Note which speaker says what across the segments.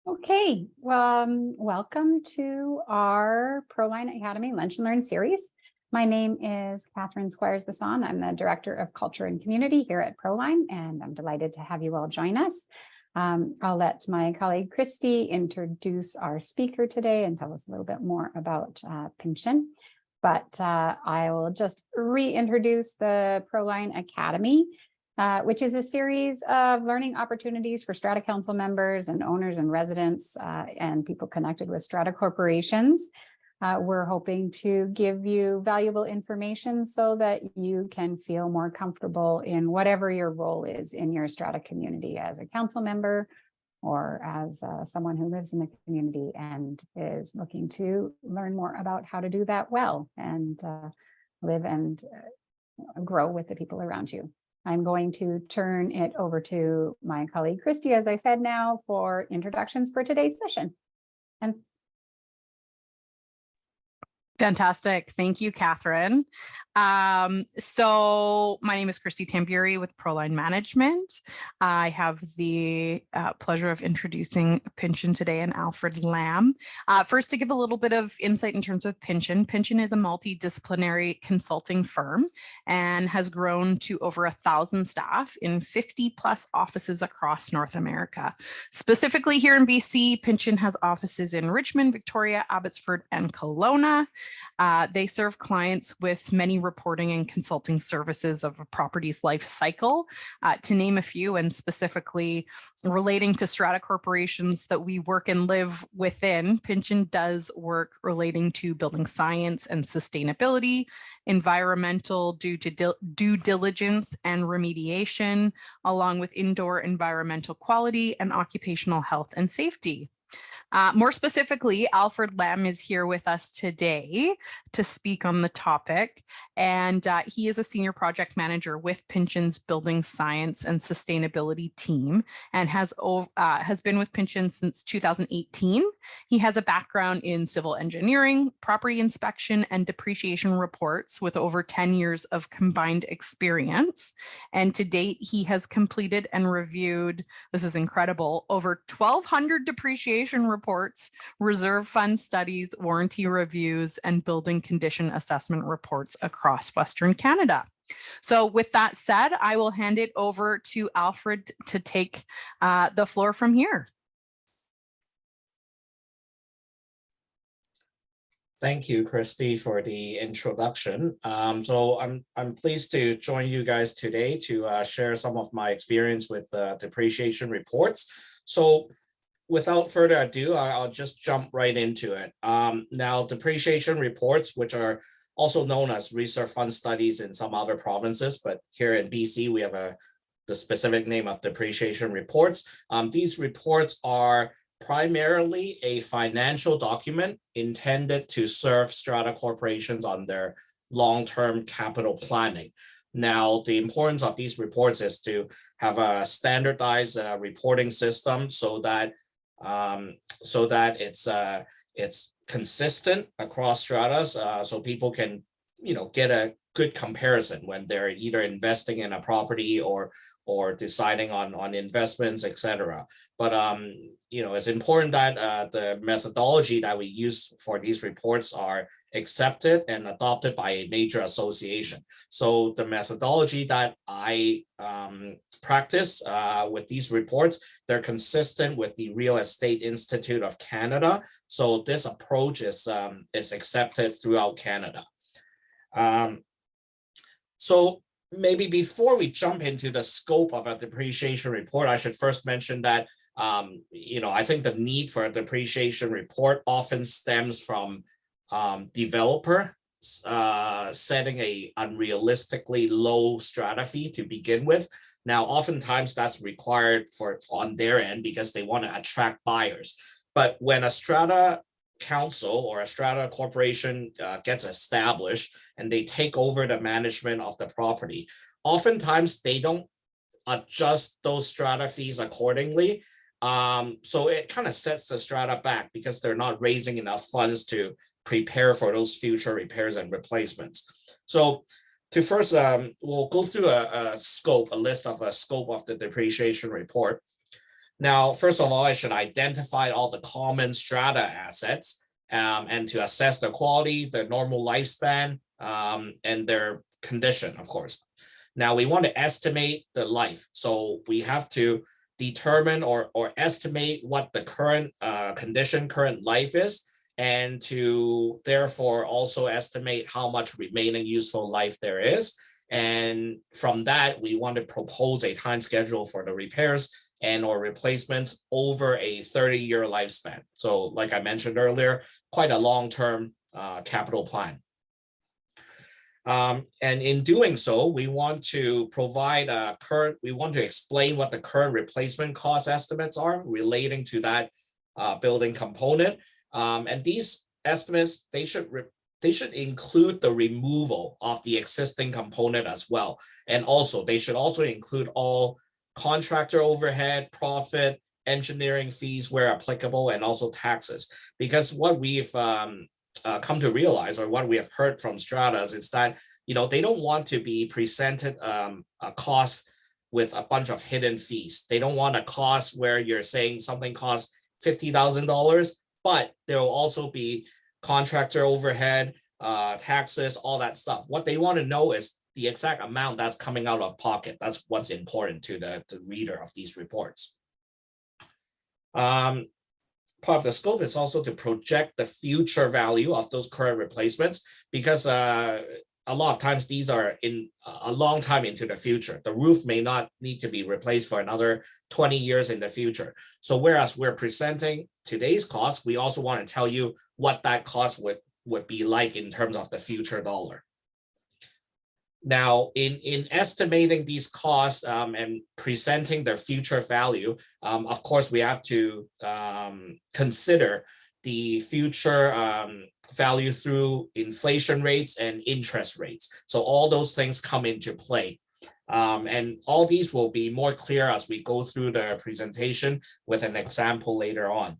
Speaker 1: Okay, welcome to our Proline Academy Lunch and Learn series. My name is Catherine Squires-Basson. I'm the Director of Culture and Community here at Proline, and I'm delighted to have you all join us. I'll let my colleague Christy introduce our speaker today and tell us a little bit more about Pinchin. But I will just reintroduce the Proline Academy, which is a series of learning opportunities for strata council members and owners and residents and people connected with strata corporations. We're hoping to give you valuable information so that you can feel more comfortable in whatever your role is in your strata community as a council member or as someone who lives in the community and is looking to learn more about how to do that well and live and grow with the people around you. I'm going to turn it over to my colleague Christy, as I said now, for introductions for today's session. And
Speaker 2: fantastic. Thank you, Catherine. So my name is Christy Tamburi with Proline Management. I have the pleasure of introducing Pinchin today and Alfred Lamb. First, to give a little bit of insight in terms of Pinchin. Pinchin is a multidisciplinary consulting firm and has grown to over 1,000 staff in 50 plus offices across North America. Specifically here in BC, Pinchin has offices in Richmond, Victoria, Abbotsford, and Kelowna. They serve clients with many reporting and consulting services of a property's life cycle, to name a few, and specifically relating to strata corporations that we work and live within. Pinchin does work relating to building science and sustainability, environmental due diligence and remediation, along with indoor environmental quality and occupational health and safety. More specifically, Alfred Lamb is here with us today to speak on the topic, and he is a senior project manager with Pinchin's Building Science and Sustainability team and has been with Pinchin since 2018. He has a background in civil engineering, property inspection, and depreciation reports with over 10 years of combined experience. And to date, he has completed and reviewed, this is incredible, over 1,200 depreciation reports, reserve fund studies, warranty reviews, and building condition assessment reports across Western Canada. So with that said, I will hand it over to Alfred to take the floor from here.
Speaker 3: Thank you, Christy, for the introduction. So I'm pleased to join you guys today to share some of my experience with depreciation reports. So without further ado, I'll just jump right into it. Now, depreciation reports, which are also known as reserve fund studies in some other provinces, but here in BC, we have the specific name of depreciation reports. These reports are primarily a financial document intended to serve strata corporations on their long-term capital planning. Now, the importance of these reports is to have a standardized reporting system so that it's consistent across stratas, so people can get a good comparison when they're either investing in a property or deciding on investments, etc. But it's important that the methodology that we use for these reports are accepted and adopted by a major association. So the methodology that I practice with these reports, they're consistent with the Real Estate Institute of Canada. So this approach is accepted throughout Canada. So maybe before we jump into the scope of a depreciation report, I should first mention that I think the need for a depreciation report often stems from developer setting a unrealistically low strata fee to begin with. Now, oftentimes that's required on their end because they want to attract buyers. But when a strata council or a strata corporation gets established and they take over the management of the property, oftentimes they don't adjust those strata fees accordingly. So it kind of sets the strata back because they're not raising enough funds to prepare for those future repairs and replacements. So to first, we'll go through a list of a scope of the depreciation report. Now, first of all, I should identify all the common strata assets and to assess the quality, the normal lifespan, and their condition, of course. Now, we want to estimate the life. So we have to determine or estimate what the current condition, current life is, and to therefore also estimate how much remaining useful life there is. And from that, we want to propose a time schedule for the repairs and or replacements over a 30-year lifespan. So like I mentioned earlier, quite a long-term capital plan. And in doing so, we want to provide we want to explain what the current replacement cost estimates are relating to that building component. And these estimates, they should include the removal of the existing component as well. And also, they should also include all contractor overhead, profit, engineering fees where applicable, and also taxes. Because what we've come to realize, or what we have heard from stratas, is that they don't want to be presented a cost with a bunch of hidden fees. They don't want a cost where you're saying something costs $50,000, but there will also be contractor overhead, taxes, all that stuff. What they want to know is the exact amount that's coming out of pocket. That's what's important to the reader of these reports. Part of the scope is also to project the future value of those current replacements, because a lot of times these are in a long time into the future. The roof may not need to be replaced for another 20 years in the future. So whereas we're presenting today's cost, we also want to tell you what that cost would be like in terms of the future dollar. Now, in estimating these costs and presenting their future value, of course, we have to consider the future value through inflation rates and interest rates. So all those things come into play. And all these will be more clear as we go through the presentation with an example later on.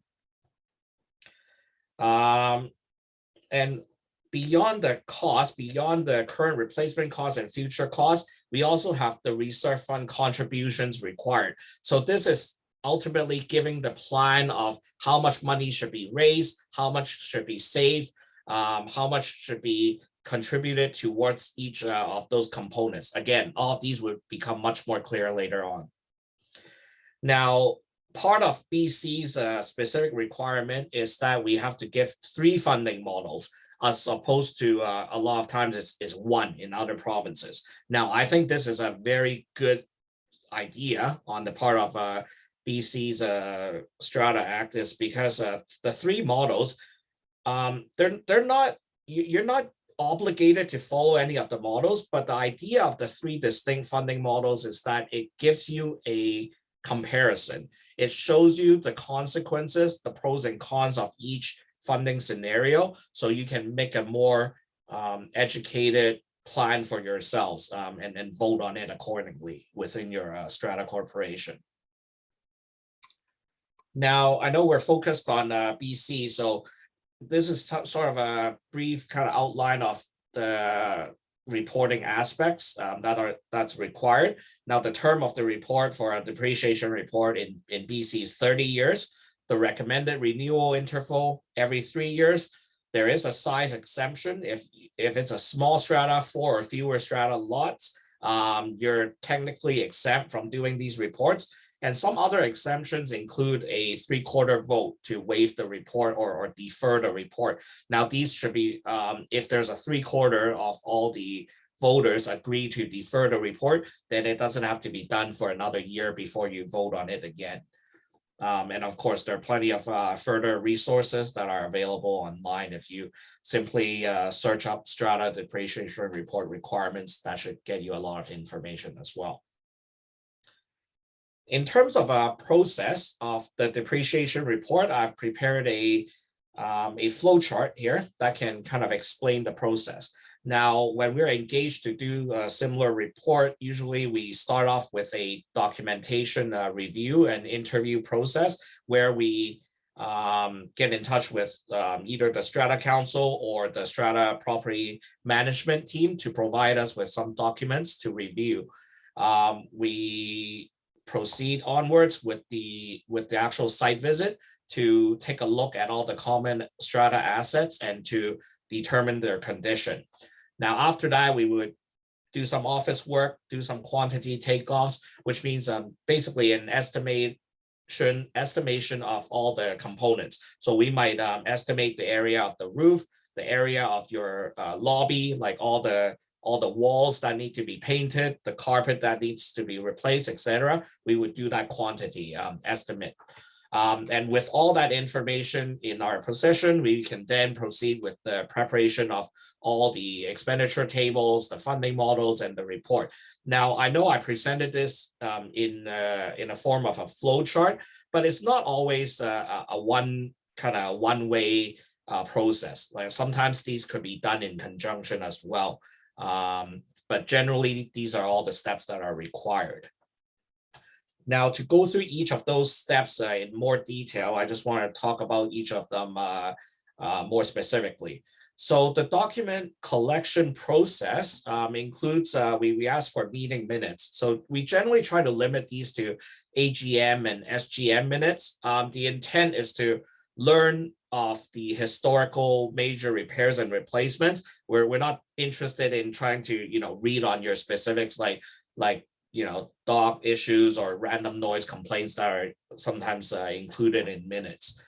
Speaker 3: And beyond the cost, beyond the current replacement cost and future costs, we also have the reserve fund contributions required. So this is ultimately giving the plan of how much money should be raised, how much should be saved, how much should be contributed towards each of those components. Again, all of these would become much more clear later on. Now, part of BC's specific requirement is that we have to give 3 funding models, as opposed to a lot of times is 1 in other provinces. Now, I think this is a very good idea on the part of BC's Strata Act, is because the 3 models, they're not, you're not obligated to follow any of the models, but the idea of the 3 distinct funding models is that it gives you a comparison. It shows you the consequences, the pros and cons of each funding scenario, so you can make a more educated plan for yourselves and vote on it accordingly within your strata corporation. Now, I know we're focused on BC, so this is sort of a brief kind of outline of the reporting aspects that's required. Now, the term of the report for a depreciation report in BC is 30 years. The recommended renewal interval every 3 years. There is a size exemption. If it's a small strata, 4 or fewer strata lots, you're technically exempt from doing these reports. And some other exemptions include a 3/4 vote to waive the report or defer the report. Now, these should be, if there's a 3/4 of all the voters agree to defer the report, then it doesn't have to be done for another year before you vote on it again. And of course, there are plenty of further resources that are available online. If you simply search up Strata Depreciation Report requirements, that should get you a lot of information as well. In terms of a process of the depreciation report, I've prepared a flow chart here that can kind of explain the process. Now, when we're engaged to do a similar report, usually we start off with a documentation review and interview process where we get in touch with either the Strata Council or the Strata Property Management team to provide us with some documents to review. We proceed onwards with the actual site visit to take a look at all the common strata assets and to determine their condition. Now, after that, we would do some office work, do some quantity takeoffs, which means basically an estimation of all the components. So we might estimate the area of the roof, the area of your lobby, like all the walls that need to be painted, the carpet that needs to be replaced, etc. We would do that quantity estimate. And with all that information in our possession, we can then proceed with the preparation of all the expenditure tables, the funding models, and the report. Now, I know I presented this in a form of a flow chart, but it's not always a one-way process. Like sometimes these could be done in conjunction as well. But generally, these are all the steps that are required. Now, to go through each of those steps in more detail, I just want to talk about each of them more specifically. So the document collection process includes, we ask for meeting minutes. So we generally try to limit these to AGM and SGM minutes. The intent is to learn of the historical major repairs and replacements, where we're not interested in trying to, read on your specifics like dog issues or random noise complaints that are sometimes included in minutes.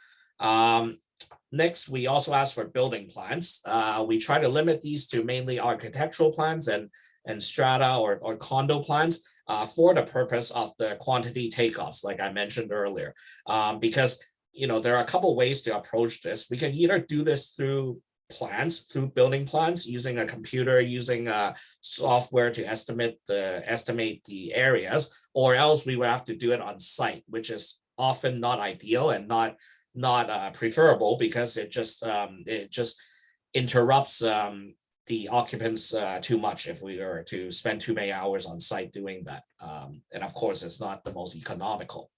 Speaker 3: Next, we also ask for building plans. We try to limit these to mainly architectural plans and strata or condo plans for the purpose of the quantity takeoffs, like I mentioned earlier. Because there are a couple ways to approach this. We can either do this through building plans, using a computer, using software to estimate the areas, or else we would have to do it on site, which is often not ideal and not preferable, because it just interrupts the occupants too much if we were to spend too many hours on site doing that. And of course, it's not the most economical.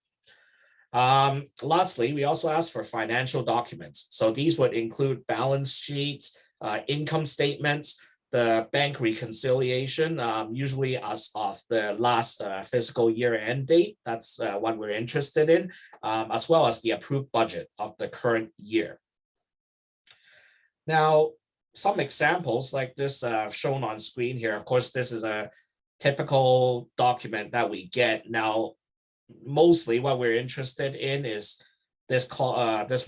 Speaker 3: Lastly, we also ask for financial documents. So these would include balance sheets, income statements, the bank reconciliation, usually as of the last fiscal year end date. That's what we're interested in, as well as the approved budget of the current year. Now, some examples like this shown on screen here. Of course, this is a typical document that we get. Now, mostly what we're interested in is this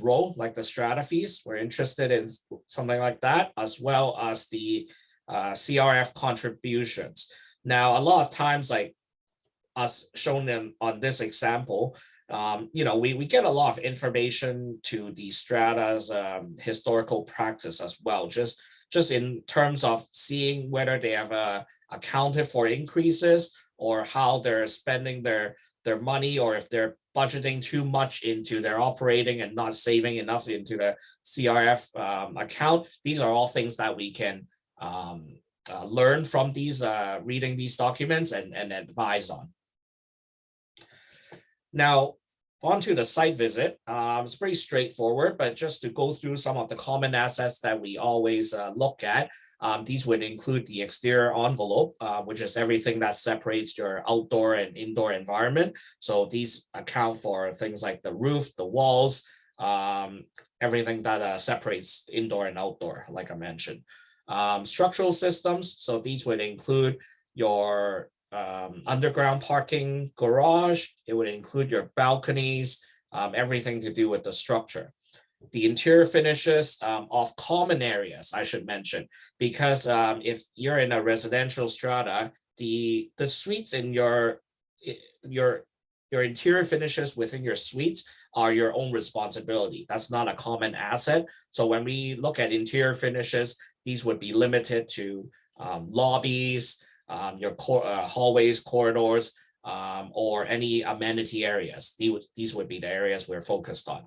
Speaker 3: row, like the strata fees. We're interested in something like that, as well as the CRF contributions. Now, a lot of times, like as shown on this example, we get a lot of information to the strata's historical practice as well, just in terms of seeing whether they have accounted for increases or how they're spending their money, or if they're budgeting too much into their operating and not saving enough into the CRF account. These are all things that we can learn from these, reading these documents and advise on. Now, onto the site visit. It's pretty straightforward, but just to go through some of the common assets that we always look at. These would include the exterior envelope, which is everything that separates your outdoor and indoor environment. So these account for things like the roof, the walls, everything that separates indoor and outdoor, like I mentioned. Structural systems, so these would include your underground parking garage. It would include your balconies, everything to do with the structure. The interior finishes of common areas, I should mention, because if you're in a residential strata, the suites in your interior finishes within your suites are your own responsibility. That's not a common asset. So when we look at interior finishes, these would be limited to lobbies, your hallways, corridors, or any amenity areas. These would be the areas we're focused on.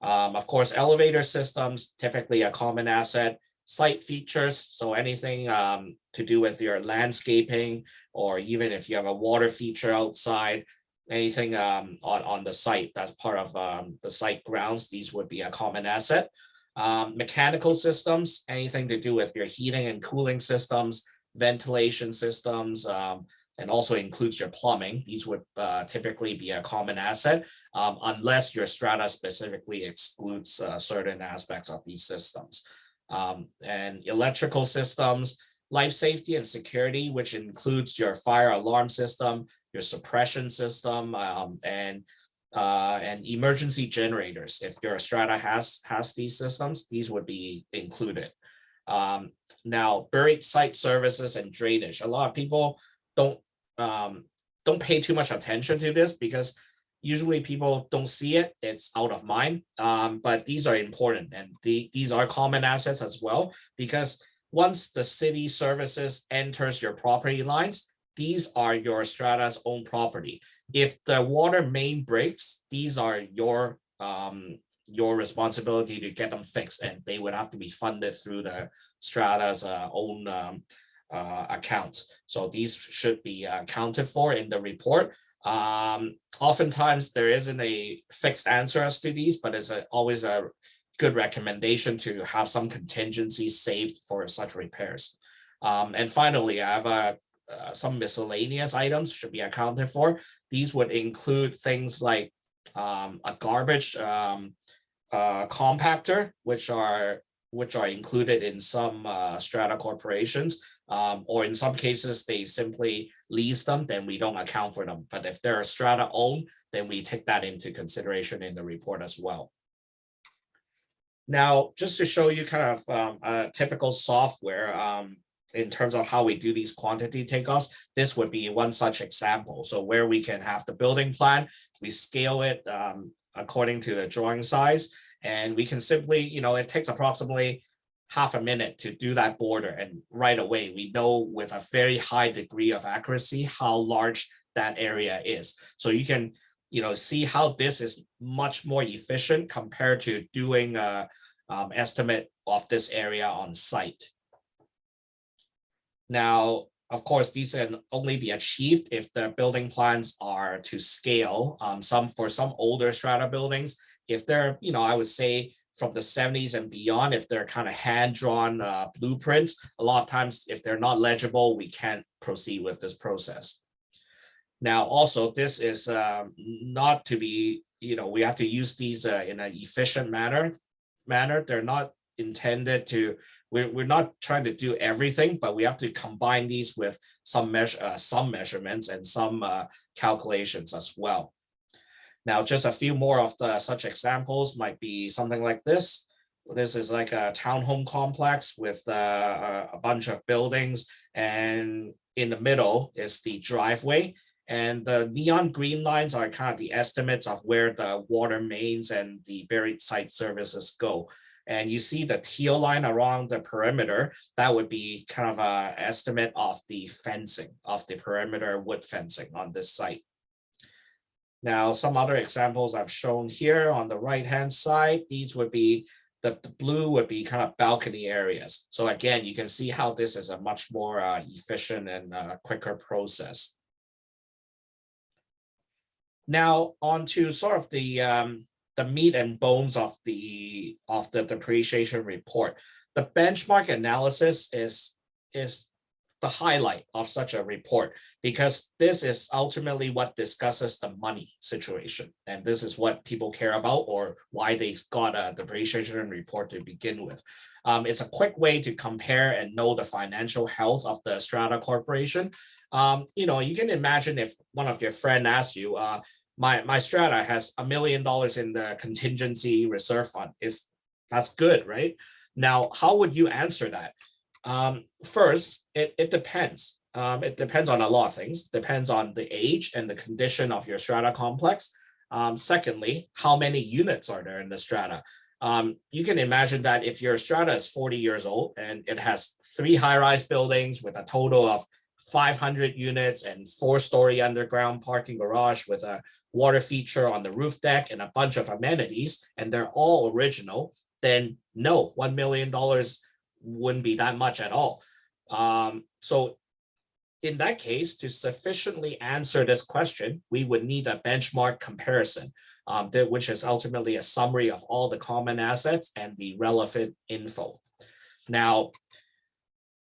Speaker 3: Of course, elevator systems, typically a common asset. Site features, so anything to do with your landscaping, or even if you have a water feature outside, anything on the site that's part of the site grounds, these would be a common asset. Mechanical systems, anything to do with your heating and cooling systems, ventilation systems, and also includes your plumbing. These would typically be a common asset, unless your strata specifically excludes certain aspects of these systems. And electrical systems, life safety and security, which includes your fire alarm system, your suppression system, and emergency generators. If your strata has these systems, these would be included. Now, buried site services and drainage. A lot of people don't pay too much attention to this because usually people don't see it. It's out of mind. But these are important, and these are common assets as well, because once the city services enters your property lines, these are your strata's own property. If the water main breaks, these are your responsibility to get them fixed, and they would have to be funded through the strata's own accounts. So these should be accounted for in the report. Oftentimes there isn't a fixed answer as to these, but it's always a good recommendation to have some contingencies saved for such repairs. And finally, I have some miscellaneous items should be accounted for. These would include things like a garbage compactor, which are included in some strata corporations, or in some cases they simply lease them, then we don't account for them. But if they're strata owned, then we take that into consideration in the report as well. Now, just to show you kind of a typical software in terms of how we do these quantity takeoffs, this would be one such example. So where we can have the building plan, we scale it according to the drawing size, and we can simply, it takes approximately half a minute to do that border, and right away we know with a very high degree of accuracy how large that area is. So you can see how this is much more efficient compared to doing a estimate of this area on site. Now, of course, these can only be achieved if the building plans are to scale. For some older strata buildings, if they're, I would say from the 70s and beyond, if they're kind of hand-drawn blueprints, a lot of times if they're not legible, we can't proceed with this process. Now, also, this is not to be, we have to use these in an efficient manner. They're not intended to, we're not trying to do everything, but we have to combine these with some measurements and some calculations as well. Now, just a few more of such examples might be something like this. This is like a townhome complex with a bunch of buildings, and in the middle is the driveway. And the neon green lines are kind of the estimates of where the water mains and the buried site services go. And you see the teal line around the perimeter, that would be kind of an estimate of the fencing, of the perimeter wood fencing on this site. Now, some other examples I've shown here on the right-hand side, these would be, the blue would be kind of balcony areas. So again, you can see how this is a much more efficient and quicker process. Now, on to sort of the meat and bones of the depreciation report. The benchmark analysis is the highlight of such a report, because this is ultimately what discusses the money situation, and this is what people care about, or why they got a depreciation report to begin with. It's a quick way to compare and know the financial health of the strata corporation. You can imagine if one of your friends asks you, my strata has $1 million in the contingency reserve fund. That's good, right? Now, how would you answer that? First, it depends. It depends on a lot of things. Depends on the age and the condition of your strata complex. Secondly, how many units are there in the strata? You can imagine that if your strata is 40 years old and it has 3 high-rise buildings with a total of 500 units and 4-story underground parking garage with a water feature on the roof deck and a bunch of amenities, and they're all original, then no, $1 million wouldn't be that much at all. So in that case, to sufficiently answer this question, we would need a benchmark comparison, which is ultimately a summary of all the common assets and the relevant info. Now,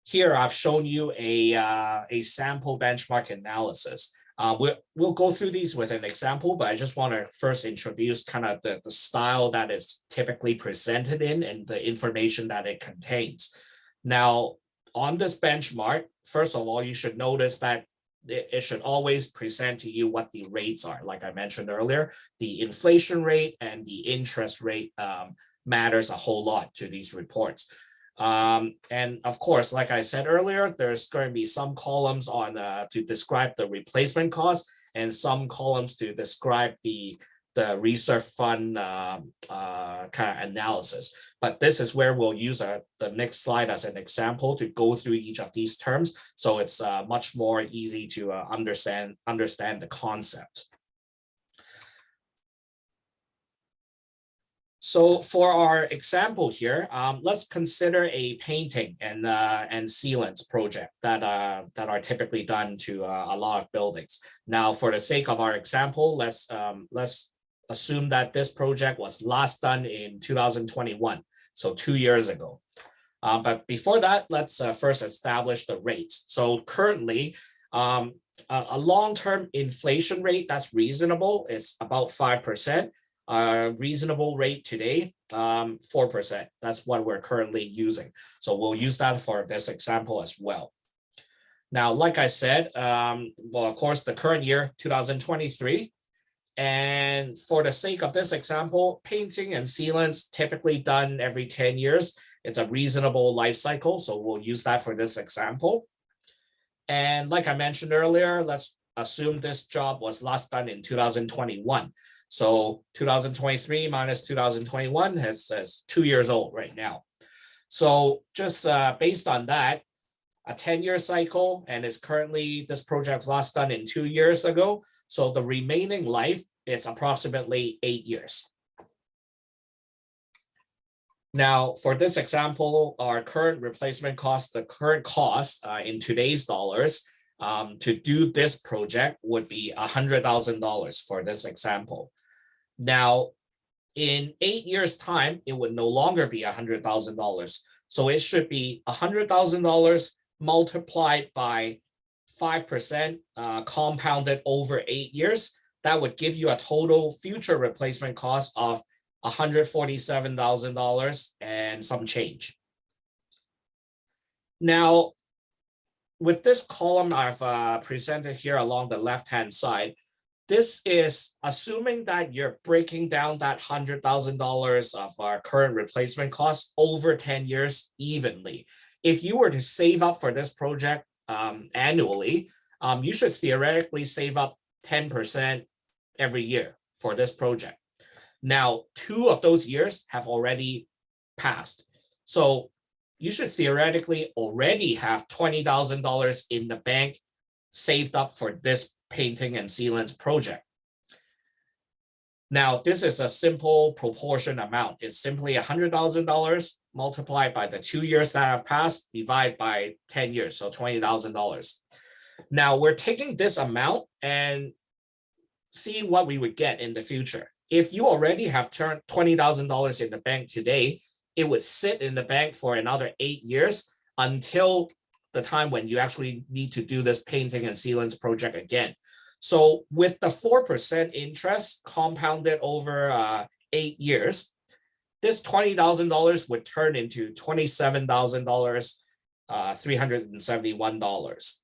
Speaker 3: here I've shown you a sample benchmark analysis. We'll go through these with an example, but I just want to first introduce kind of the style that is typically presented in and the information that it contains. Now, on this benchmark, first of all, you should notice that it should always present to you what the rates are. Like I mentioned earlier, the inflation rate and the interest rate matters a whole lot to these reports. And of course, like I said earlier, there's going to be some columns on to describe the replacement cost and some columns to describe the reserve fund kind of analysis. But this is where we'll use the next slide as an example to go through each of these terms. So it's much more easy to understand the concept. So for our example here, let's consider a painting and sealants project that are typically done to a lot of buildings. Now, for the sake of our example, let's assume that this project was last done in 2021, so 2 years ago. But before that, let's first establish the rates. So currently, a long-term inflation rate that's reasonable is about 5%. Reasonable rate today, 4%. That's what we're currently using. So we'll use that for this example as well. Now, like I said, well, of course, the current year, 2023. And for the sake of this example, painting and sealants typically done every 10 years. It's a reasonable life cycle. So we'll use that for this example. And like I mentioned earlier, let's assume this job was last done in 2021. So 2023 minus 2021 is 2 years old right now. So just based on that, a 10-year cycle, and is currently this project's last done in 2 years ago. So the remaining life is approximately 8 years. Now, for this example, our current replacement cost, the current cost in today's dollars to do this project would be $100,000 for this example. Now, in 8 years' time, it would no longer be $100,000. So it should be $100,000 multiplied by 5% compounded over 8 years. That would give you a total future replacement cost of $147,000 and some change. Now, with this column I've presented here along the left-hand side, this is assuming that you're breaking down that $100,000 of our current replacement costs over 10 years evenly. If you were to save up for this project annually, you should theoretically save up 10% every year for this project. Now, 2 of those years have already passed. So you should theoretically already have $20,000 in the bank saved up for this painting and sealants project. Now, this is a simple proportion amount. It's simply $100,000 multiplied by the 2 years that have passed, divide by 10 years, so $20,000. Now, we're taking this amount and see what we would get in the future. If you already have turned $20,000 in the bank today, it would sit in the bank for another 8 years until the time when you actually need to do this painting and sealants project again. So with the 4% interest compounded over 8 years, this $20,000 would turn into $27,000, $371.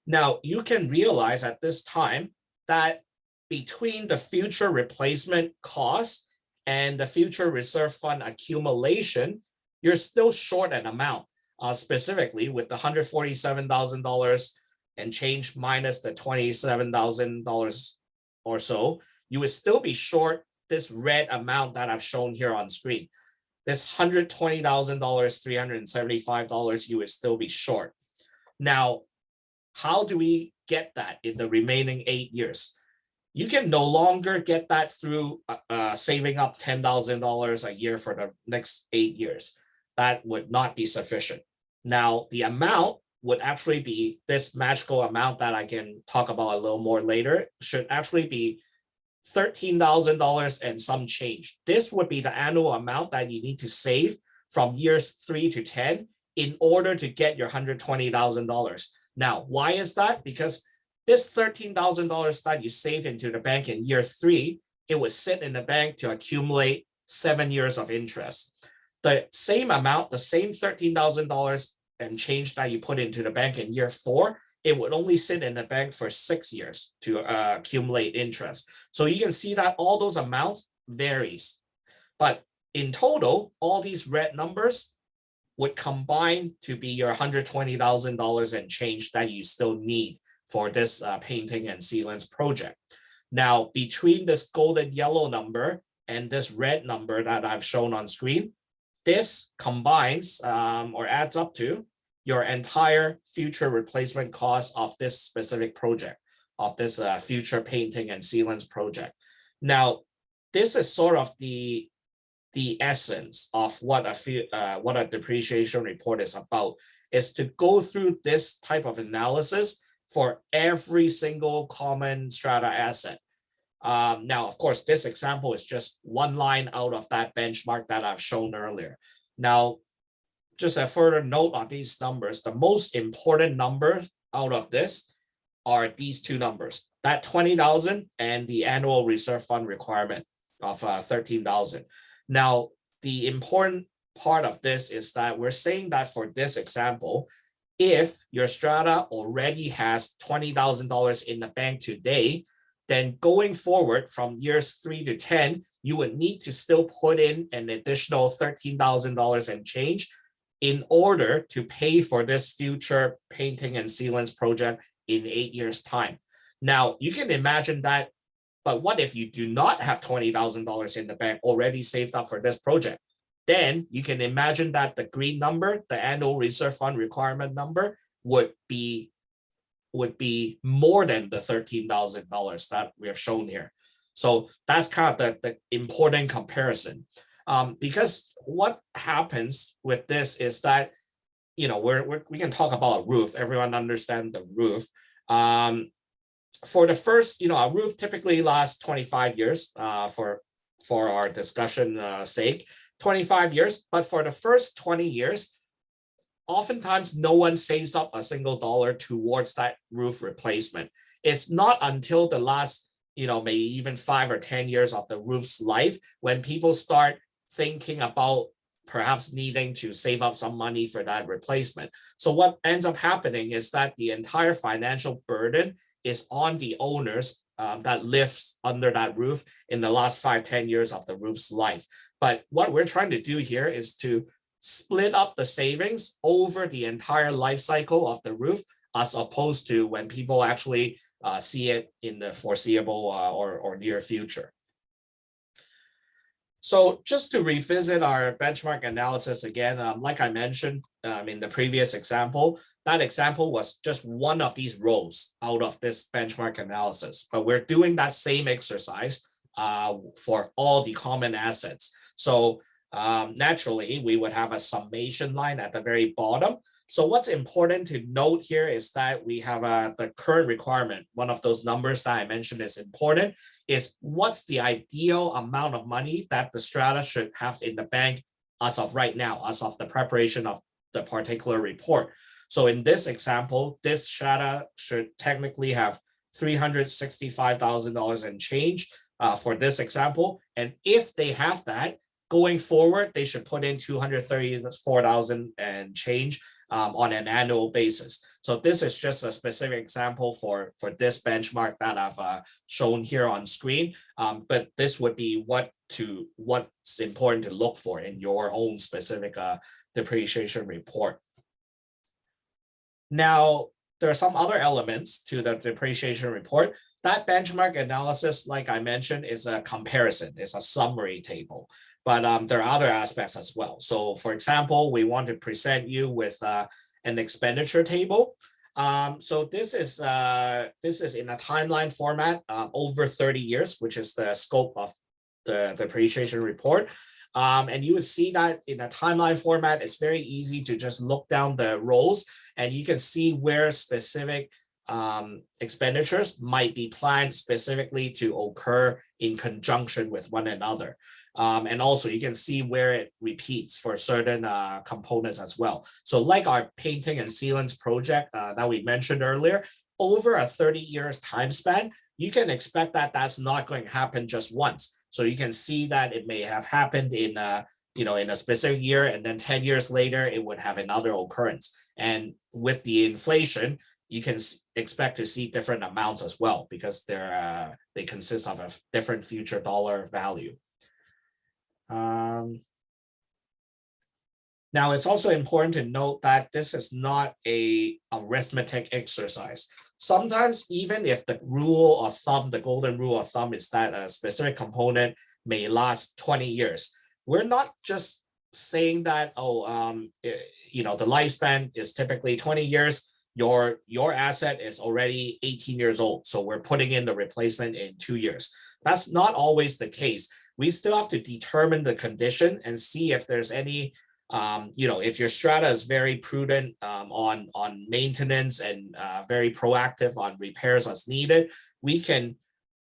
Speaker 3: Now, you can realize at this time that between the future replacement cost and the future reserve fund accumulation, you're still short an amount, specifically with the $147,000 and change minus the $27,000 or so, you would still be short this red amount that I've shown here on screen. This $120,000, $375, you would still be short. Now, how do we get that in the remaining 8 years? You can no longer get that through saving up $10,000 a year for the next 8 years. That would not be sufficient. Now, the amount would actually be this magical amount that I can talk about a little more later, should actually be $13,000 and some change. This would be the annual amount that you need to save from years 3 to 10 in order to get your $120,000. Now, why is that? Because this $13,000 that you save into the bank in year 3, it would sit in the bank to accumulate 7 years of interest. The same amount, the same $13,000 and change that you put into the bank in year 4, it would only sit in the bank for 6 years to accumulate interest. So you can see that all those amounts varies. But in total, all these red numbers would combine to be your $120,000 and change that you still need for this painting and sealants project. Now, between this golden yellow number and this red number that I've shown on screen, this combines or adds up to your entire future replacement cost of this specific project, of this future painting and sealants project. Now, this is sort of the essence of what a depreciation report is about, is to go through this type of analysis for every single common strata asset. Now, of course, this example is just one line out of that benchmark that I've shown earlier. Now, just a further note on these numbers, the most important number out of this are these two numbers, that 20,000 and the annual reserve fund requirement of 13,000. Now, the important part of this is that we're saying that for this example, if your strata already has $20,000 in the bank today, then going forward from years 3 to 10, you would need to still put in an additional $13,000 and change in order to pay for this future painting and sealants project in 8 years' time. Now, you can imagine that, but what if you do not have $20,000 in the bank already saved up for this project? Then you can imagine that the green number, the annual reserve fund requirement number, would be more than the $13,000 that we have shown here. So that's kind of the important comparison. Because what happens with this is that, you know, we can talk about a roof. Everyone understands the roof. For the first, you know, a roof typically lasts 25 years for our discussion sake, 25 years. But for the first 20 years, oftentimes no one saves up a single dollar towards that roof replacement. It's not until the last, you know, maybe even 5 or 10 years of the roof's life when people start thinking about perhaps needing to save up some money for that replacement. So what ends up happening is that the entire financial burden is on the owners that lives under that roof in the last 5-10 years of the roof's life. But what we're trying to do here is to split up the savings over the entire life cycle of the roof, as opposed to when people actually see it in the foreseeable or near future. So just to revisit our benchmark analysis again, like I mentioned in the previous example, that example was just one of these rows out of this benchmark analysis, but we're doing that same exercise for all the common assets. So naturally, we would have a summation line at the very bottom. So what's important to note here is that we have the current requirement. One of those numbers that I mentioned is important, is what's the ideal amount of money that the strata should have in the bank as of right now, as of the preparation of the particular report. So in this example, this strata should technically have $365,000 and change for this example. And if they have that, going forward, they should put in $234,000 and change on an annual basis. So this is just a specific example for this benchmark that I've shown here on screen. But this would be what's important to look for in your own specific depreciation report. Now, there are some other elements to the depreciation report. That benchmark analysis, like I mentioned, is a comparison, it's a summary table. But there are other aspects as well. So for example, we want to present you with an expenditure table. So this is in a timeline format over 30 years, which is the scope of the depreciation report. And you would see that in a timeline format, it's very easy to just look down the rows and you can see where specific expenditures might be planned specifically to occur in conjunction with one another. And also you can see where it repeats for certain components as well. So like our painting and sealants project that we mentioned earlier, over a 30 years time span, you can expect that that's not going to happen just once. So you can see that it may have happened in in a specific year, and then 10 years later, it would have another occurrence. And with the inflation, you can expect to see different amounts as well, because they consist of a different future dollar value. Now, it's also important to note that this is not a arithmetic exercise. Sometimes, even if the rule of thumb, the golden rule of thumb is that a specific component may last 20 years, we're not just saying that, the lifespan is typically 20 years. Your asset is already 18 years old, so we're putting in the replacement in 2 years. That's not always the case. We still have to determine the condition and see if there's any, if your strata is very prudent on maintenance and very proactive on repairs as needed, we can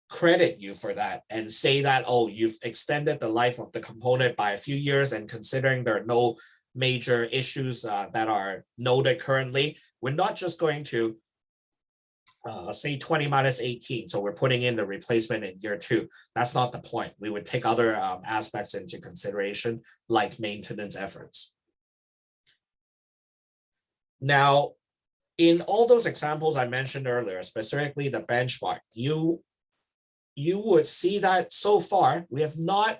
Speaker 3: credit you for that and say that, you've extended the life of the component by a few years, and considering there are no major issues that are noted currently, we're not just going to say 20 minus 18, so we're putting in the replacement in year 2. That's not the point. We would take other aspects into consideration, like maintenance efforts. Now, in all those examples I mentioned earlier, specifically the benchmark, you would see that so far we have not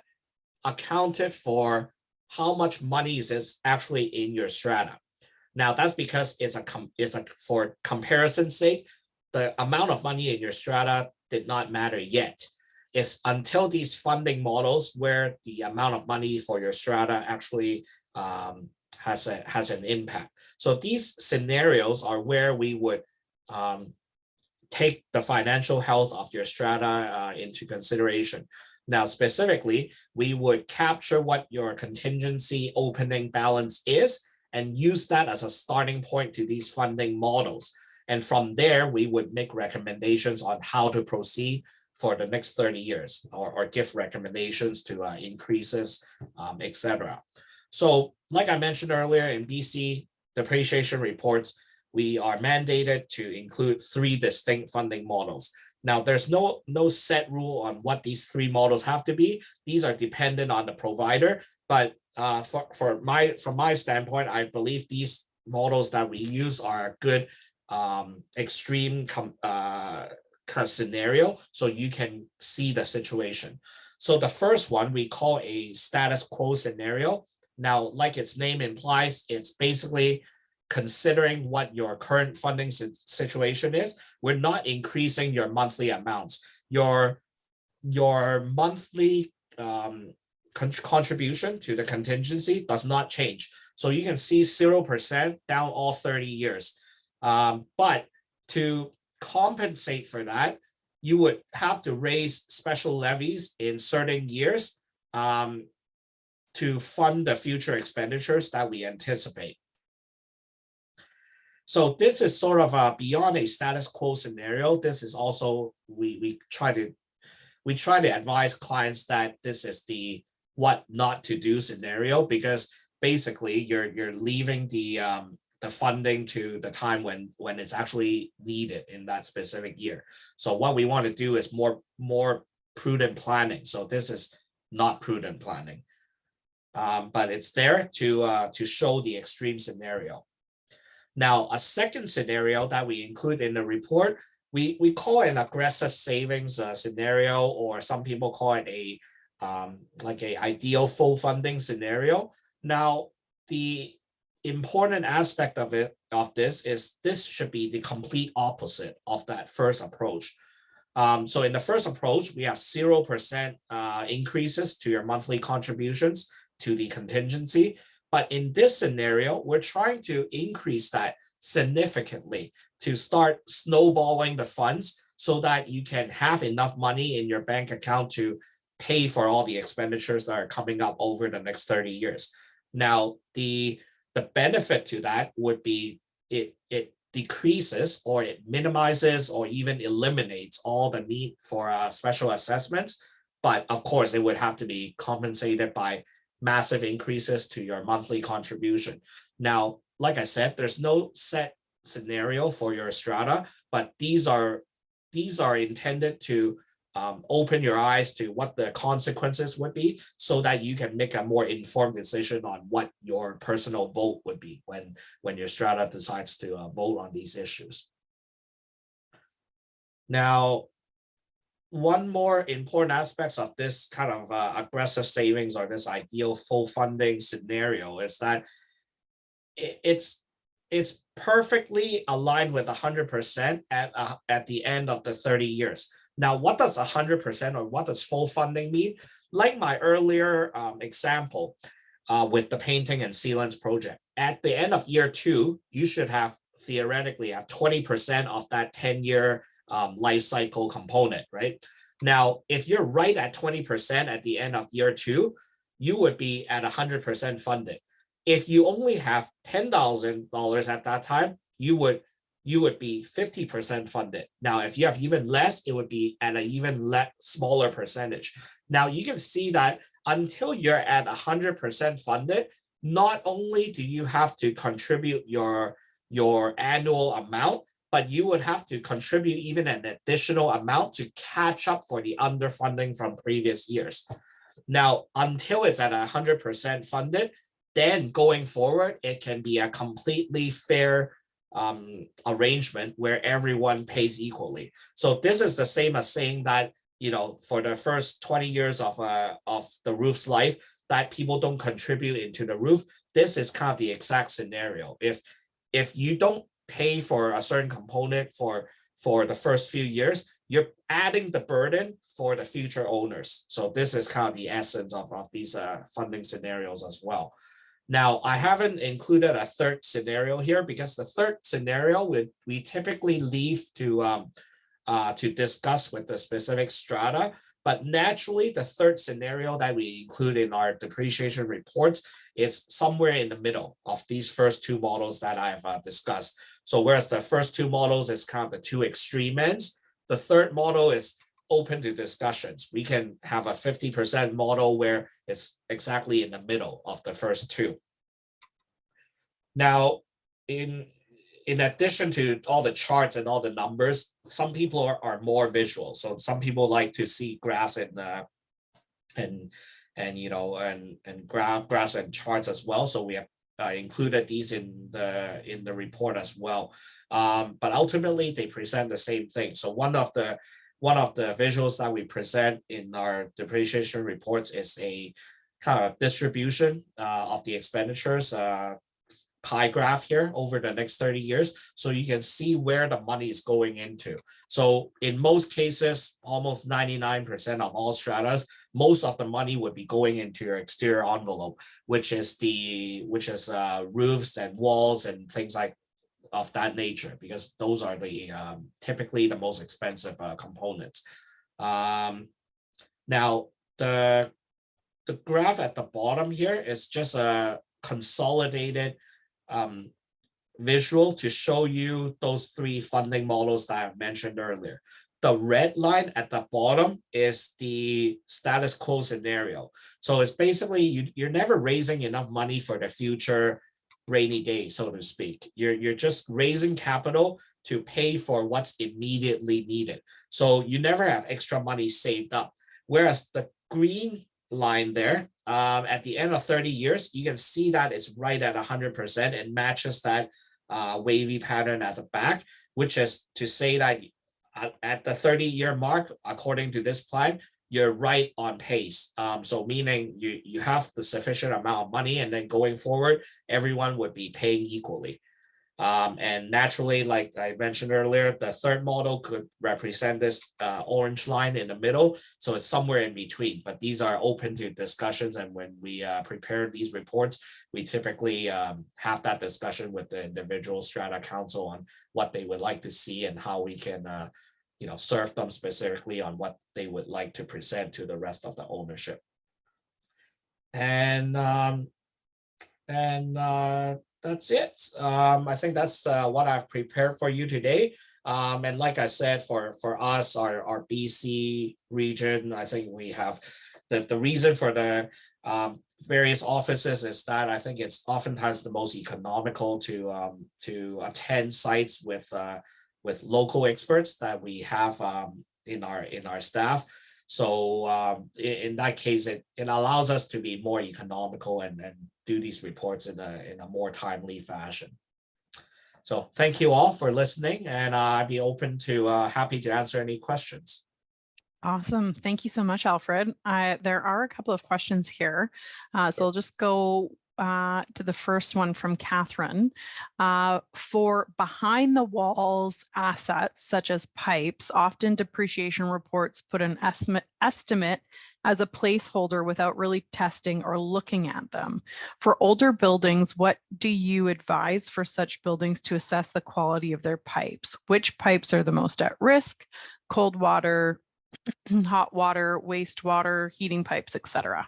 Speaker 3: accounted for how much money is actually in your strata. Now, that's because for comparison's sake, the amount of money in your strata did not matter yet. It's until these funding models where the amount of money for your strata actually has an impact. So these scenarios are where we would take the financial health of your strata into consideration. Now, specifically, we would capture what your contingency opening balance is and use that as a starting point to these funding models. And from there, we would make recommendations on how to proceed for the next 30 years, or give recommendations to increases, etc. So like I mentioned earlier, in BC depreciation reports, we are mandated to include 3 distinct funding models. Now, there's no set rule on what these 3 models have to be. These are dependent on the provider, but from my standpoint, I believe these models that we use are a good extreme scenario, so you can see the situation. So the first one we call a status quo scenario. Now, like its name implies, it's basically considering what your current funding situation is. We're not increasing your monthly amounts. Your monthly contribution to the contingency does not change. So you can see 0% down all 30 years. But to compensate for that, you would have to raise special levies in certain years to fund the future expenditures that we anticipate. So this is sort of beyond a status quo scenario. This is also, we try to advise clients that this is the what not to do scenario, because basically you're leaving the funding to the time when it's actually needed in that specific year. So what we want to do is more prudent planning. So this is not prudent planning, but it's there to show the extreme scenario. Now, a second scenario that we include in the report, we call an aggressive savings scenario, or some people call it like a ideal full funding scenario. Now, the important aspect of this is this should be the complete opposite of that first approach. So in the first approach, we have 0% increases to your monthly contributions to the contingency. But in this scenario, we're trying to increase that significantly to start snowballing the funds so that you can have enough money in your bank account to pay for all the expenditures that are coming up over the next 30 years. Now, the benefit to that would be it decreases or it minimizes or even eliminates all the need for special assessments. But of course, it would have to be compensated by massive increases to your monthly contribution. Now, like I said, there's no set scenario for your strata, but these are intended to open your eyes to what the consequences would be so that you can make a more informed decision on what your personal vote would be when your strata decides to vote on these issues. Now, one more important aspect of this kind of aggressive savings or this ideal full funding scenario is that it's perfectly aligned with 100% at the end of the 30 years. Now, what does 100% or what does full funding mean? Like my earlier example with the painting and sealants project, at the end of year 2, you should have theoretically have 20% of that 10-year life cycle component, right? Now, if you're right at 20% at the end of year 2, you would be at 100% funded. If you only have $10,000 at that time, you would be 50% funded. Now, if you have even less, it would be at an even smaller percentage. Now, you can see that until you're at 100% funded, not only do you have to contribute your annual amount, but you would have to contribute even an additional amount to catch up for the underfunding from previous years. Now, until it's at 100% funded, then going forward, it can be a completely fair arrangement where everyone pays equally. So this is the same as saying that, you know, for the first 20 years of the roof's life, that people don't contribute into the roof. This is kind of the exact scenario. If you don't pay for a certain component for the first few years, you're adding the burden for the future owners. So this is kind of the essence of these funding scenarios as well. Now, I haven't included a third scenario here because the third scenario we typically leave to discuss with the specific strata. But naturally, the third scenario that we include in our depreciation reports is somewhere in the middle of these first two models that I've discussed. So whereas the first two models is kind of the two extreme ends, the third model is open to discussions. We can have a 50% model where it's exactly in the middle of the first two. Now, in addition to all the charts and all the numbers, some people are more visual. So some people like to see graphs and graphs and charts as well. So we have included these in the report as well. But ultimately, they present the same thing. So one of the visuals that we present in our depreciation reports is a kind of distribution of the expenditures pie graph here over the next 30 years. So you can see where the money is going into. So in most cases, almost 99% of all stratas, most of the money would be going into your exterior envelope, which is roofs and walls and things like of that nature, because those are the typically the most expensive components. Now the graph at the bottom here is just a consolidated visual to show you those three funding models that I mentioned earlier. The red line at the bottom is the status quo scenario. So it's basically you're never raising enough money for the future rainy day, so to speak. You're just raising capital to pay for what's immediately needed. So you never have extra money saved up. Whereas the green line there, at the end of 30 years, you can see that it's right at 100% and matches that wavy pattern at the back, which is to say that at the 30-year mark, according to this plan, you're right on pace. So meaning you have the sufficient amount of money, and then going forward, everyone would be paying equally. And naturally, like I mentioned earlier, the third model could represent this orange line in the middle. So it's somewhere in between, but these are open to discussions. And when we prepare these reports, we typically have that discussion with the individual strata council on what they would like to see and how we can serve them specifically on what they would like to present to the rest of the ownership. And that's it. I think that's what I've prepared for you today. And like I said, for us, our BC region, I think we have the reason for the various offices is that I think it's oftentimes the most economical to attend sites with local experts that we have in our staff. So in that case, it allows us to be more economical and do these reports in a more timely fashion. So thank you all for listening, and I'd be open to happy to answer any questions.
Speaker 2: Awesome. Thank you so much, Alfred. There are a couple of questions here. So I'll just go to the first one from Catherine. For behind the walls assets such as pipes, often depreciation reports put an estimate as a placeholder without really testing or looking at them. For older buildings, what do you advise for such buildings to assess the quality of their pipes? Which pipes are the most at risk? Cold water, hot water, wastewater, heating pipes, etc.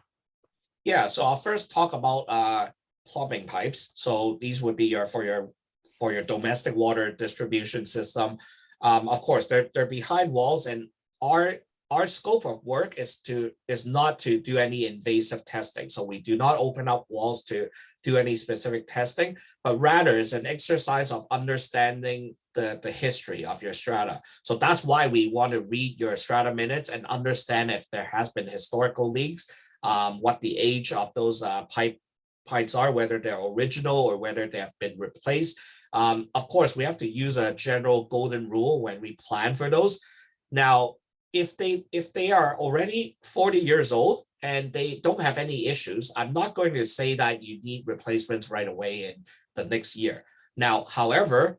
Speaker 3: Yeah, so I'll first talk about plumbing pipes. So these would be for your domestic water distribution system. Of course, they're behind walls, and our scope of work is not to do any invasive testing. So we do not open up walls to do any specific testing, but rather it's an exercise of understanding the history of your strata. So that's why we want to read your strata minutes and understand if there has been historical leaks, what the age of those pipes are, whether they're original or whether they have been replaced. Of course, we have to use a general golden rule when we plan for those. Now, if they are already 40 years old and they don't have any issues, I'm not going to say that you need replacements right away in the next year. Now, however,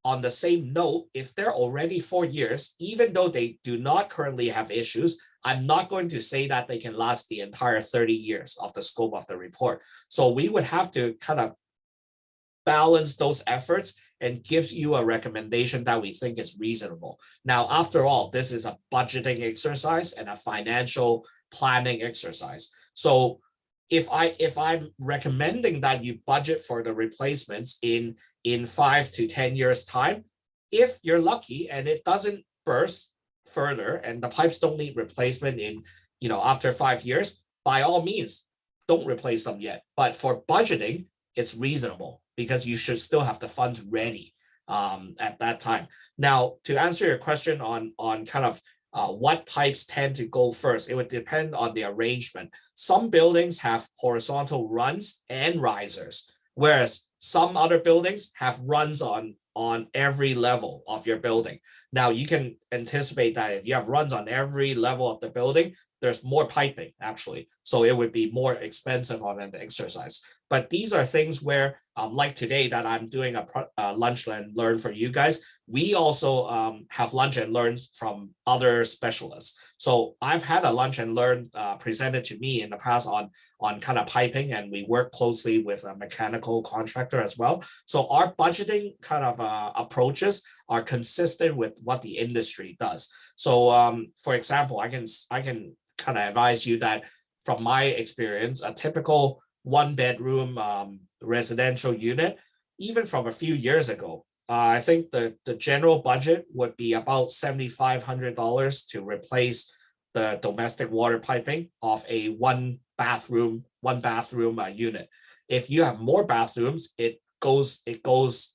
Speaker 3: on the same note, if they're already 4 years, even though they do not currently have issues, I'm not going to say that they can last the entire 30 years of the scope of the report. So we would have to kind of balance those efforts and gives you a recommendation that we think is reasonable. Now, after all, this is a budgeting exercise and a financial planning exercise. So if I'm recommending that you budget for the replacements in 5 to 10 years time, if you're lucky and it doesn't burst further and the pipes don't need replacement in, after 5 years, by all means, don't replace them yet. But for budgeting, it's reasonable because you should still have the funds ready at that time. Now, to answer your question on kind of what pipes tend to go first, it would depend on the arrangement. Some buildings have horizontal runs and risers, whereas some other buildings have runs on every level of your building. Now, you can anticipate that if you have runs on every level of the building, there's more piping actually. So it would be more expensive on an exercise. But these are things where, like today that I'm doing a lunch and learn for you guys, we also have lunch and learn from other specialists. So I've had a lunch and learn presented to me in the past on kind of piping, and we work closely with a mechanical contractor as well. So our budgeting kind of approaches are consistent with what the industry does. So for example, I can kind of advise you that from my experience, a typical 1-bedroom residential unit, even from a few years ago, I think the general budget would be about $7,500 to replace the domestic water piping of a one bathroom unit. If you have more bathrooms, it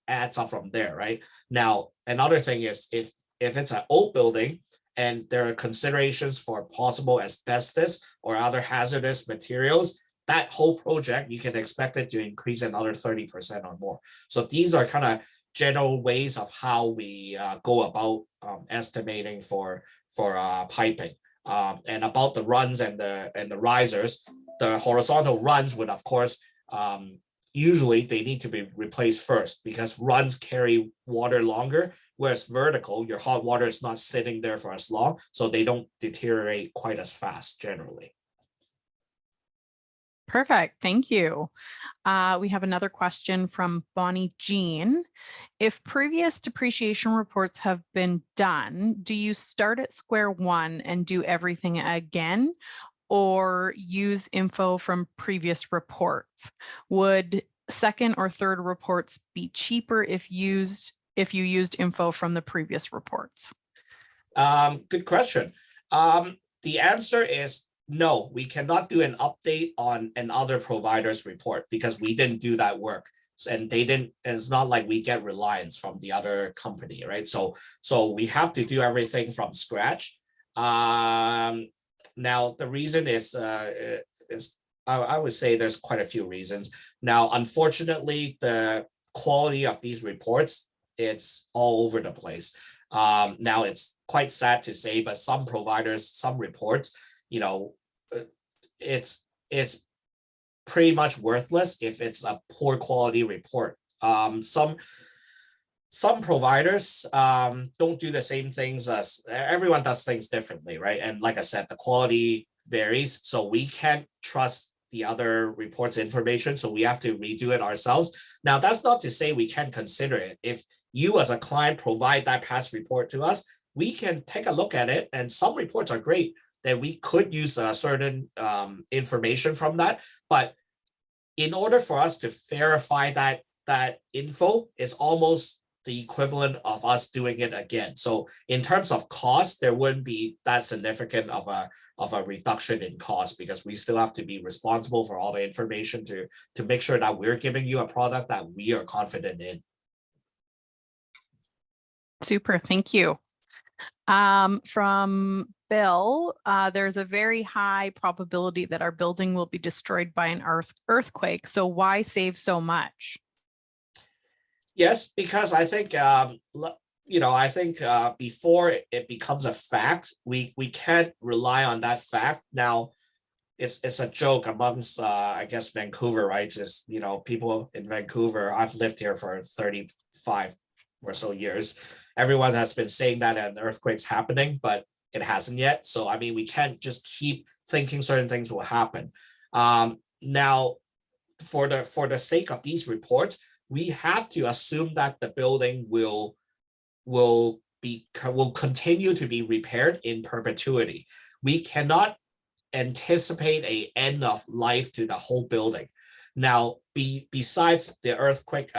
Speaker 3: adds up from there, right? Now, another thing is if it's an old building and there are considerations for possible asbestos or other hazardous materials, that whole project, you can expect it to increase another 30% or more. So these are kind of general ways of how we go about estimating for piping. And about the runs and the risers, the horizontal runs would, of course, usually they need to be replaced first because runs carry water longer, whereas vertical, your hot water is not sitting there for as long, so they don't deteriorate quite as fast generally.
Speaker 2: Perfect. Thank you. We have another question from Bonnie Jean. If previous depreciation reports have been done, do you start at square one and do everything again, or use info from previous reports? Would second or third reports be cheaper if you used info from the previous reports?
Speaker 3: Good question. The answer is no, we cannot do an update on another provider's report because we didn't do that work. And they didn't, and it's not like we get reliance from the other company, right? So we have to do everything from scratch. Now the reason is I would say there's quite a few reasons. Now, unfortunately, the quality of these reports, it's all over the place. Now it's quite sad to say, but some providers, some reports, it's pretty much worthless if it's a poor quality report. Some providers don't do the same things as everyone does things differently, right? And like I said, the quality varies, so we can't trust the other reports information, so we have to redo it ourselves. Now, that's not to say we can't consider it. If you as a client provide that past report to us, we can take a look at it, and some reports are great that we could use a certain information from that. But in order for us to verify that info, is almost the equivalent of us doing it again. So in terms of cost, there wouldn't be that significant of a reduction in cost, because we still have to be responsible for all the information to make sure that we're giving you a product that we are confident in.
Speaker 2: Super, thank you. From Bill, there's a very high probability that our building will be destroyed by an earthquake. So why save so much?
Speaker 3: Yes, because I think before it becomes a fact, we can't rely on that fact. Now, it's a joke amongst I guess Vancouver, right? Just people in Vancouver. I've lived here for 35 or so years. Everyone has been saying that an earthquake's happening, but it hasn't yet. So I mean, we can't just keep thinking certain things will happen. Now, for the sake of these reports, we have to assume that the building will continue to be repaired in perpetuity. We cannot anticipate an end of life to the whole building. Now, besides the earthquake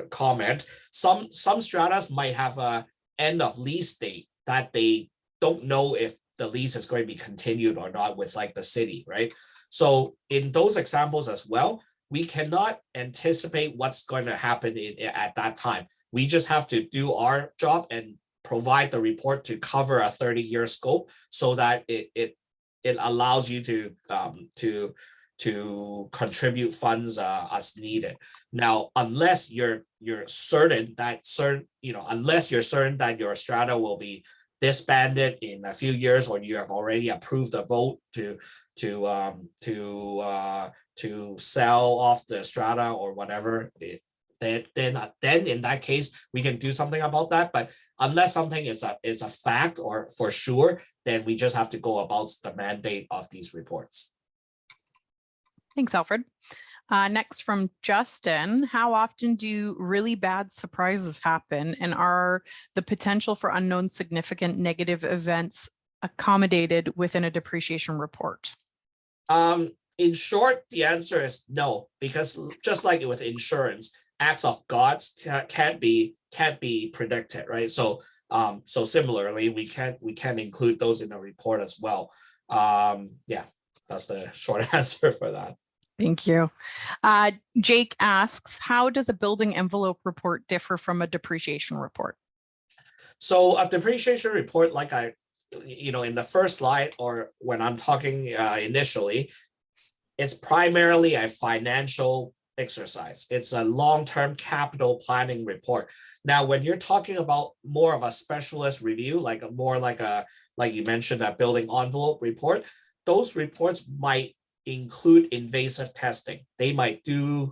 Speaker 3: comment, some stratas might have a end of lease date that they don't know if the lease is going to be continued or not with like the city, right? So in those examples as well, we cannot anticipate what's going to happen at that time. We just have to do our job and provide the report to cover a 30-year scope, so that it allows you to contribute funds as needed. Now, unless you're certain that your strata will be disbanded in a few years, or you have already approved a vote to sell off the strata or whatever, then in that case we can do something about that. But unless something is a fact or for sure, then we just have to go about the mandate of these reports.
Speaker 2: Thanks, Alfred. Next from Justin, how often do really bad surprises happen, and are the potential for unknown significant negative events accommodated within a depreciation report?
Speaker 3: In short, the answer is no, because just like with insurance, acts of God can't be predicted, right? So similarly, we can include those in the report as well. Yeah, that's the short answer for that.
Speaker 2: Thank you. Jake asks, how does a building envelope report differ from a depreciation report?
Speaker 3: So a depreciation report, like in the first slide, or when I'm talking initially, it's primarily a financial exercise. It's a long-term capital planning report. Now, when you're talking about more of a specialist review, like you mentioned, a building envelope report, those reports might include invasive testing. They might do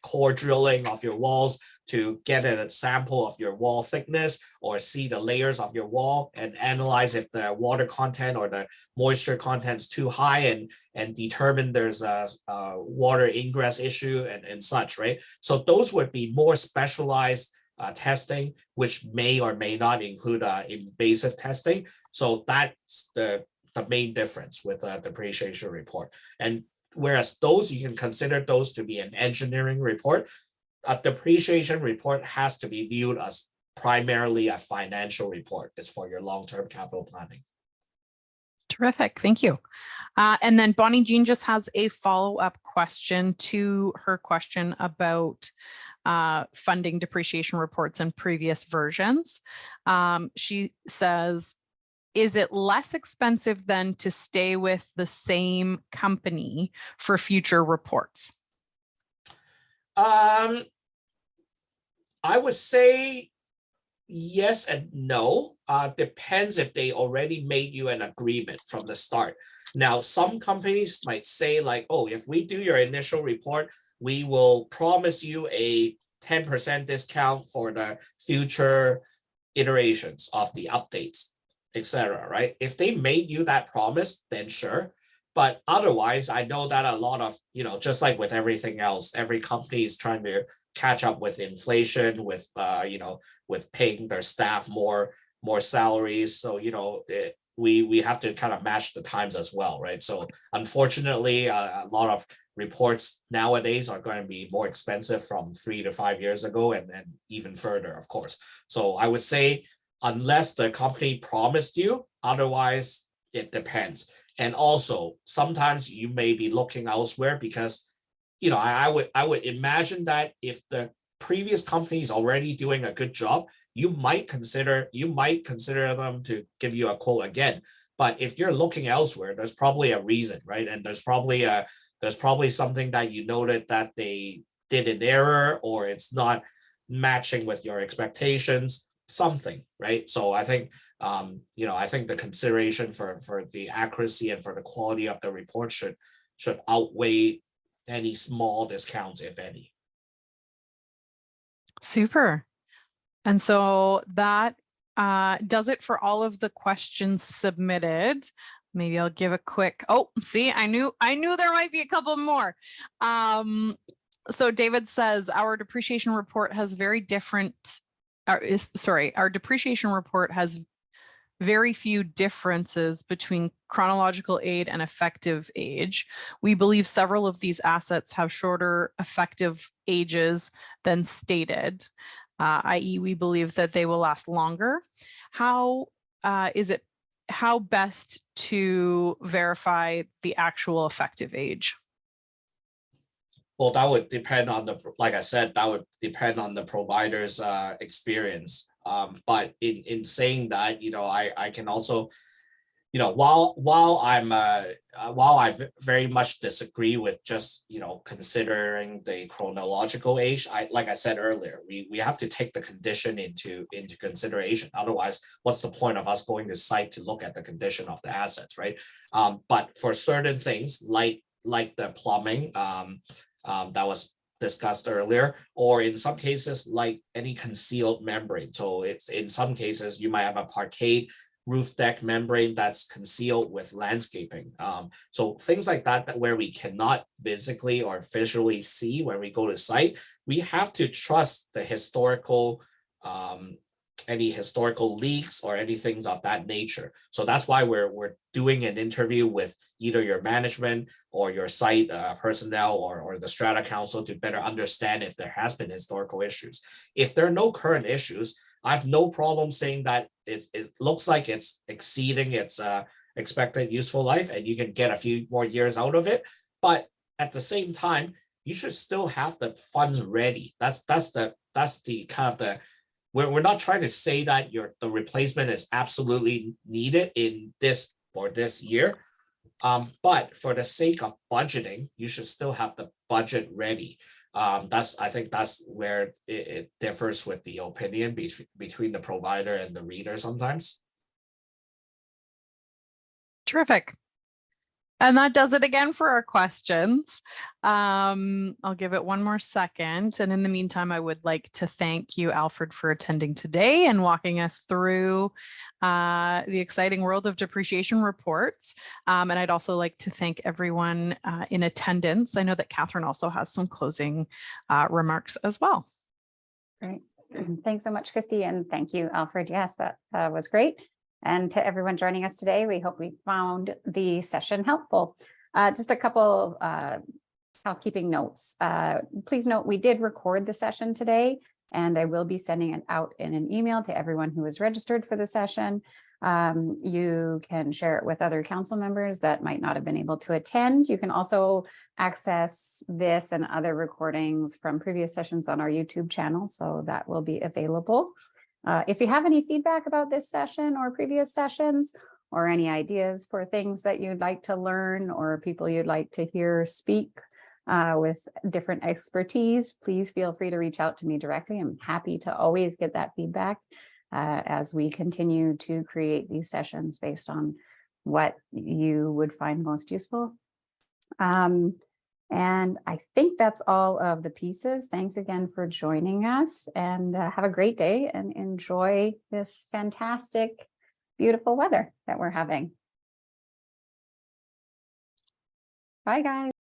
Speaker 3: core drilling of your walls to get a sample of your wall thickness, or see the layers of your wall and analyze if the water content or the moisture content is too high, and determine there's a water ingress issue and such, right? So those would be more specialized testing, which may or may not include invasive testing. So that's the main difference with a depreciation report. And whereas those, you can consider those to be an engineering report. A depreciation report has to be viewed as primarily a financial report. It's for your long-term capital planning.
Speaker 2: Terrific. Thank you. And then Bonnie Jean just has a follow-up question to her question about funding depreciation reports in previous versions. She says, is it less expensive than to stay with the same company for future reports?
Speaker 3: I would say yes and no. Depends if they already made you an agreement from the start. Now, some companies might say like, oh, if we do your initial report, we will promise you a 10% discount for the future iterations of the updates, etc. Right? If they made you that promise, then sure. But otherwise, I know that a lot of, just like with everything else, every company is trying to catch up with inflation, with with paying their staff more salaries. So we have to kind of match the times as well, right? So unfortunately, a lot of reports nowadays are going to be more expensive from 3 to 5 years ago, and then even further, of course. So I would say unless the company promised you, otherwise it depends. And also sometimes you may be looking elsewhere because I would imagine that if the previous company is already doing a good job, you might consider them to give you a quote again. But if you're looking elsewhere, there's probably a reason, right? And there's probably something that you noted that they did an error, or it's not matching with your expectations, something, right? So I think I think the consideration for the accuracy and for the quality of the report should outweigh any small discounts, if any.
Speaker 2: Super. And so that does it for all of the questions submitted. Maybe I'll give a quick, see, I knew there might be a couple more. So David says our depreciation report has our depreciation report has very few differences between chronological age and effective age. We believe several of these assets have shorter effective ages than stated, i.e. we believe that they will last longer. How best to verify the actual effective age?
Speaker 3: Well, that would depend on like I said, that would depend on the provider's experience. But in saying that, I can also, while I very much disagree with just, considering the chronological age, like I said earlier, we have to take the condition into consideration. Otherwise, what's the point of us going to site to look at the condition of the assets, right? But for certain things like the plumbing, that was discussed earlier, or in some cases like any concealed membrane. So it's in some cases you might have a parquet roof deck membrane that's concealed with landscaping. So things like that where we cannot physically or visually see when we go to site, we have to trust the historical any historical leaks or anything of that nature. So that's why we're doing an interview with either your management or your site personnel or the strata council to better understand if there has been historical issues. If there are no current issues, I have no problem saying that it looks like it's exceeding its expected useful life and you can get a few more years out of it. But at the same time, you should still have the funds ready. That's the kind of the we're not trying to say that the replacement is absolutely needed in this year. But for the sake of budgeting, you should still have the budget ready. I think that's where it differs with the opinion between the provider and the reader sometimes.
Speaker 2: Terrific. And that does it again for our questions. I'll give it one more second. And in the meantime, I would like to thank you, Alfred, for attending today and walking us through the exciting world of depreciation reports. And I'd also like to thank everyone in attendance. I know that Catherine also has some closing remarks as well.
Speaker 1: Great. Thanks so much, Christy. And thank you, Alfred. Yes, that was great. And to everyone joining us today, we hope we found the session helpful. Just a couple housekeeping notes. Please note we did record the session today, and I will be sending it out in an email to everyone who is registered for the session. You can share it with other council members that might not have been able to attend. You can also access this and other recordings from previous sessions on our YouTube channel, so that will be available. If you have any feedback about this session or previous sessions, or any ideas for things that you'd like to learn or people you'd like to hear speak with different expertise, please feel free to reach out to me directly. I'm happy to always get that feedback as we continue to create these sessions based on what you would find most useful. And I think that's all of the pieces. Thanks again for joining us, and have a great day and enjoy this fantastic, beautiful weather that we're having. Bye, guys.